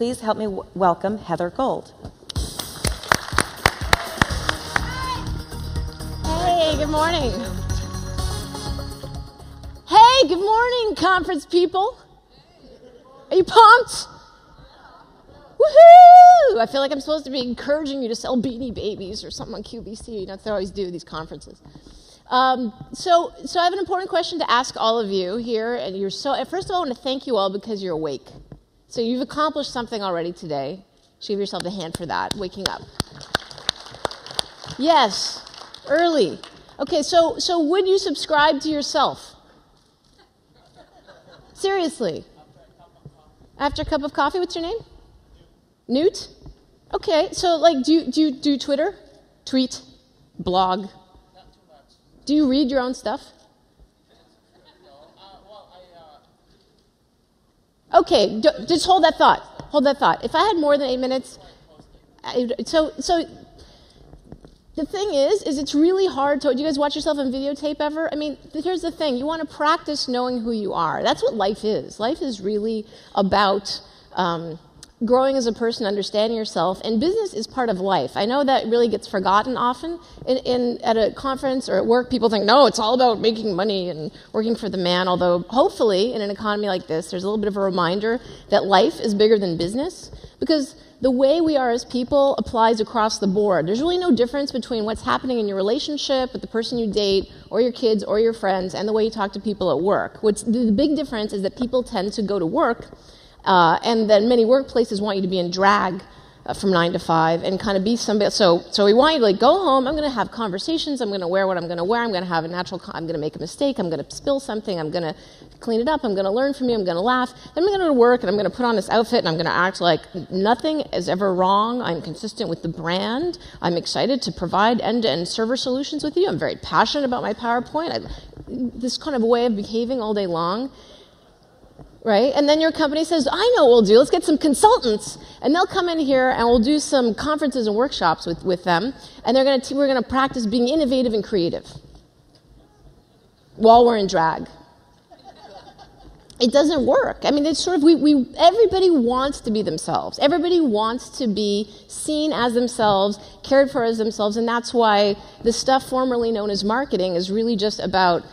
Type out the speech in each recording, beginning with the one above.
please help me welcome Heather Gold. Hey, good morning. Hey, good morning, conference people. Are you pumped? Woohoo! I feel like I'm supposed to be encouraging you to sell Beanie Babies or something on QVC. You know, that's what they always do at these conferences. So I have an important question to ask all of you here. And first of all, I want to thank you all because you're awake. So you've accomplished something already today. So give yourself a hand for that, waking up. Yes, early. Okay, so would you subscribe to yourself? Seriously. After a cup of coffee, what's your name? Newt? Okay, so like, do you do Twitter? Tweet? Blog? Do you read your own stuff? Okay, just hold that thought. Hold that thought. If I had more than 8 minutes, so the thing is it's really hard to, do you guys watch yourself on videotape ever? I mean, here's the thing. You want to practice knowing who you are. That's what life is. Life is really about growing as a person, understanding yourself, and business is part of life. I know that really gets forgotten often. At a conference or at work, people think, no, it's all about making money and working for the man, although hopefully in an economy like this, there's a little bit of a reminder that life is bigger than business, because the way we are as people applies across the board. There's really no difference between what's happening in your relationship with the person you date or your kids or your friends and the way you talk to people at work. The big difference is that people tend to go to work and then many workplaces want you to be in drag from 9 to 5 and kind of be somebody. So we want you to like go home. I'm going to have conversations. I'm going to wear what I'm going to wear. I'm going to have I'm going to make a mistake. I'm going to spill something. I'm going to clean it up. I'm going to learn from you. I'm going to laugh. Then I'm going to go to work and I'm going to put on this outfit and I'm going to act like nothing is ever wrong. I'm consistent with the brand. I'm excited to provide end-to-end server solutions with you. I'm very passionate about my PowerPoint. This kind of way of behaving all day long. Right? And then your company says, I know what we'll do. Let's get some consultants. And they'll come in here and we'll do some conferences and workshops with them. And we're going to practice being innovative and creative while we're in drag. It doesn't work. I mean, it's sort of, everybody wants to be themselves. Everybody wants to be seen as themselves, cared for as themselves. And that's why the stuff formerly known as marketing is really just about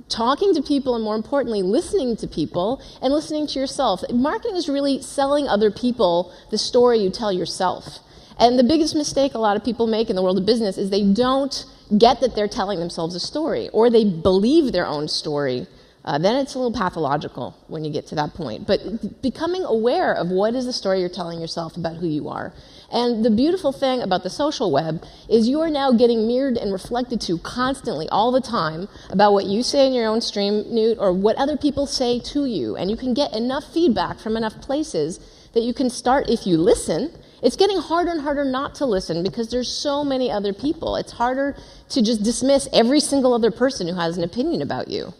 talking to people and, more importantly, listening to people and listening to yourself. Marketing is really selling other people the story you tell yourself. And the biggest mistake a lot of people make in the world of business is they don't get that they're telling themselves a story, or they believe their own story. Then it's a little pathological when you get to that point. But becoming aware of what is the story you're telling yourself about who you are. And the beautiful thing about the social web is you are now getting mirrored and reflected to constantly, all the time, about what you say in your own stream, Newt, or what other people say to you. And you can get enough feedback from enough places that you can start, if you listen. It's getting harder and harder not to listen because there's so many other people. It's harder to just dismiss every single other person who has an opinion about you.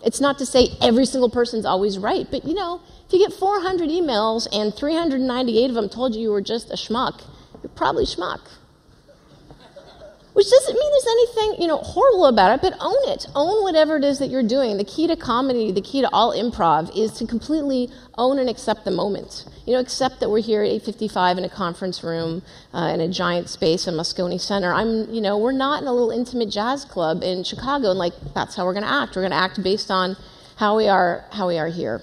It's not to say every single person's always right, but you know, if you get 400 emails and 398 of them told you were just a schmuck, you're probably schmuck. Which doesn't mean there's anything, horrible about it, but own it. Own whatever it is that you're doing. The key to comedy, the key to all improv is to completely own and accept the moment. Accept that we're here at 8:55 in a conference room in a giant space in Moscone Center. We're not in a little intimate jazz club in Chicago, and that's how we're going to act. We're going to act based on how we are here.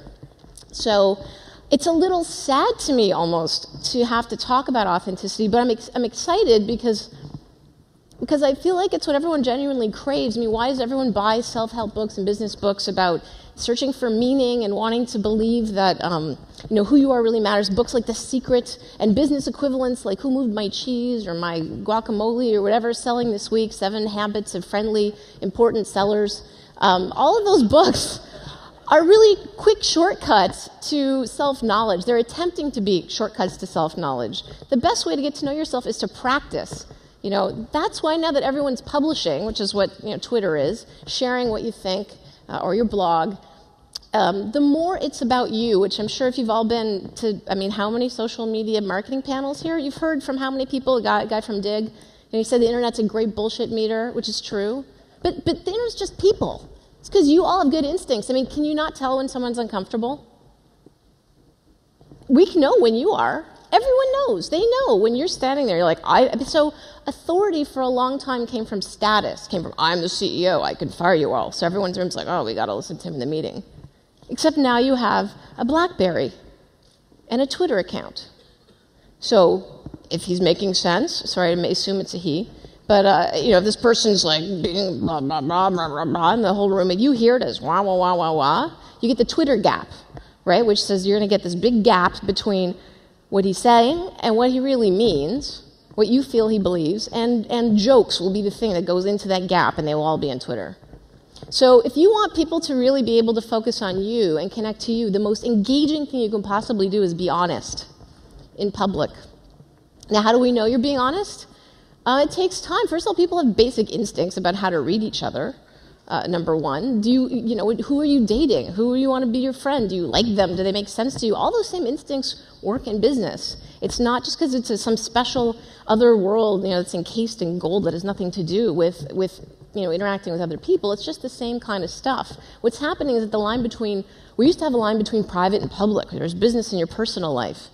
So it's a little sad to me almost to have to talk about authenticity, but I'm excited because I feel like it's what everyone genuinely craves. I mean, why does everyone buy self-help books and business books about searching for meaning and wanting to believe that who you are really matters? Books like The Secret and business equivalents like Who Moved My Cheese or My Guacamole or whatever selling this week, 7 Habits of Friendly Important Sellers. All of those books are really quick shortcuts to self-knowledge. They're attempting to be shortcuts to self-knowledge. The best way to get to know yourself is to practice. That's why now that everyone's publishing, which is what Twitter is, sharing what you think or your blog, the more it's about you, which I'm sure if you've all been to, how many social media marketing panels here? You've heard from how many people? A guy from Dig, he said the internet's a great bullshit meter, which is true. But the internet's just people. It's because you all have good instincts. Can you not tell when someone's uncomfortable? we know when you are. Everyone knows. They know when you're standing there. You're like, so authority for a long time came from status, came from, I'm the CEO, I can fire you all. So everyone's room's like, oh, we got to listen to him in the meeting. Except now you have a BlackBerry and a Twitter account. So if he's making sense, sorry, I may assume it's a he, but if this person's like blah, blah, blah, blah, blah, blah, in the whole room, and you hear it as wah, wah, wah, wah, wah, you get the Twitter gap, right, which says you're going to get this big gap between what he's saying and what he really means, what you feel he believes, and jokes will be the thing that goes into that gap, and they will all be on Twitter. So if you want people to really be able to focus on you and connect to you, the most engaging thing you can possibly do is be honest in public. Now, how do we know you're being honest? It takes time. First of all, people have basic instincts about how to read each other. Number one, who are you dating? Who do you want to be your friend? Do you like them? Do they make sense to you? All those same instincts work in business. It's not just because it's some special other world, that's encased in gold that has nothing to do with interacting with other people. It's just the same kind of stuff. What's happening is that we used to have a line between private and public. There's business in your personal life.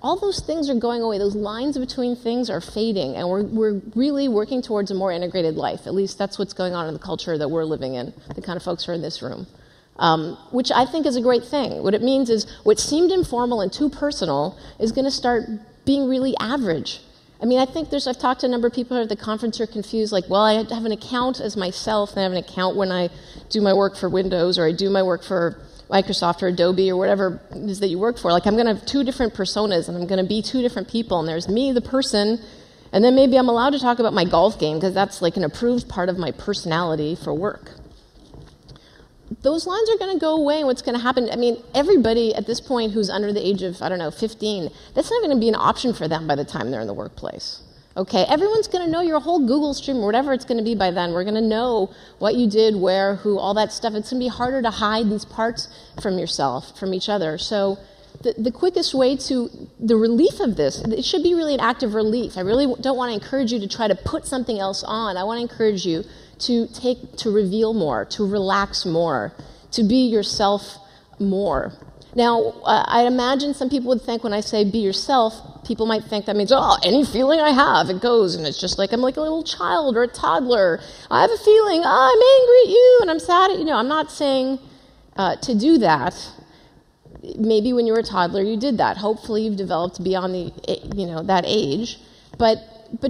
All those things are going away. Those lines between things are fading, and we're really working towards a more integrated life. At least that's what's going on in the culture that we're living in, the kind of folks who are in this room, which I think is a great thing. What it means is what seemed informal and too personal is going to start being really average. I mean, I think I've talked to a number of people at the conference who are confused, like, well, I have an account as myself, and I have an account when I do my work for Windows, or I do my work for Microsoft or Adobe or whatever it is that you work for. Like, I'm going to have two different personas, and I'm going to be two different people, and there's me, the person, and then maybe I'm allowed to talk about my golf game, because that's like an approved part of my personality for work. Those lines are going to go away, and what's going to happen, I mean, everybody at this point who's under the age of, 15, that's not going to be an option for them by the time they're in the workplace. Okay, everyone's going to know your whole Google stream or whatever it's going to be by then. We're going to know what you did, where, who, all that stuff. It's going to be harder to hide these parts from yourself, from each other. So the quickest way to the relief of this, it should be really an act of relief. I really don't want to encourage you to try to put something else on. I want to encourage you to reveal more, to relax more, to be yourself more. Now, I imagine some people would think when I say be yourself, people might think that means, oh, any feeling I have, it goes, and it's just like I'm like a little child or a toddler. I have a feeling, I'm angry at you, and I'm sad at you. I'm not saying to do that. Maybe when you were a toddler, you did that. Hopefully, you've developed beyond that age. But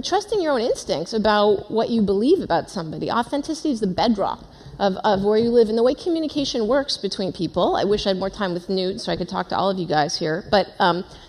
trusting your own instincts about what you believe about somebody. Authenticity is the bedrock of where you live. And the way communication works between people, I wish I had more time with Newt so I could talk to all of you guys here, but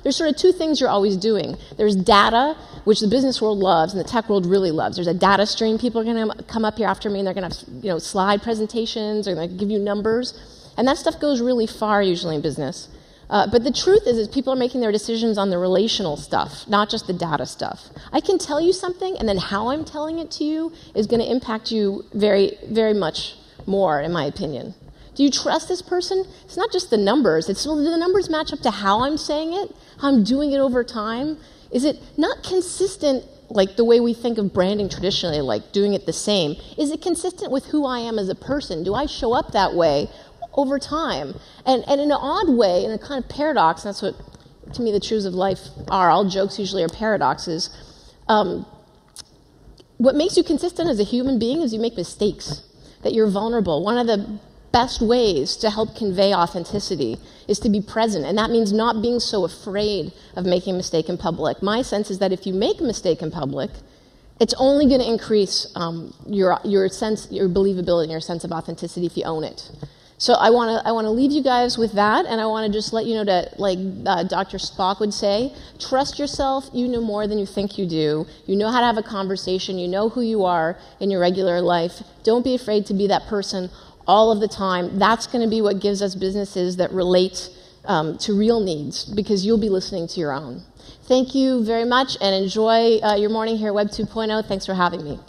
there's sort of two things you're always doing. There's data, which the business world loves and the tech world really loves. There's a data stream. People are going to come up here after me and they're going to have slide presentations, they're going to give you numbers. And that stuff goes really far usually in business. But the truth is people are making their decisions on the relational stuff, not just the data stuff. I can tell you something, and then how I'm telling it to you is going to impact you very, very much more, in my opinion. Do you trust this person? It's not just the numbers. It's, well, do the numbers match up to how I'm saying it, how I'm doing it over time? Is it not consistent like the way we think of branding traditionally, like doing it the same? Is it consistent with who I am as a person? Do I show up that way over time? And in an odd way, in a kind of paradox, and that's what, to me, the truths of life are. All jokes usually are paradoxes. What makes you consistent as a human being is you make mistakes, that you're vulnerable. One of the best ways to help convey authenticity is to be present, and that means not being so afraid of making a mistake in public. My sense is that if you make a mistake in public, it's only going to increase your believability and your sense of authenticity if you own it. So I want to leave you guys with that, and I want to just let you know that, like Dr. Spock would say, trust yourself. You know more than you think you do. You know how to have a conversation. You know who you are in your regular life. Don't be afraid to be that person all of the time. That's going to be what gives us businesses that relate to real needs, because you'll be listening to your own. Thank you very much, and enjoy your morning here at Web 2.0. Thanks for having me.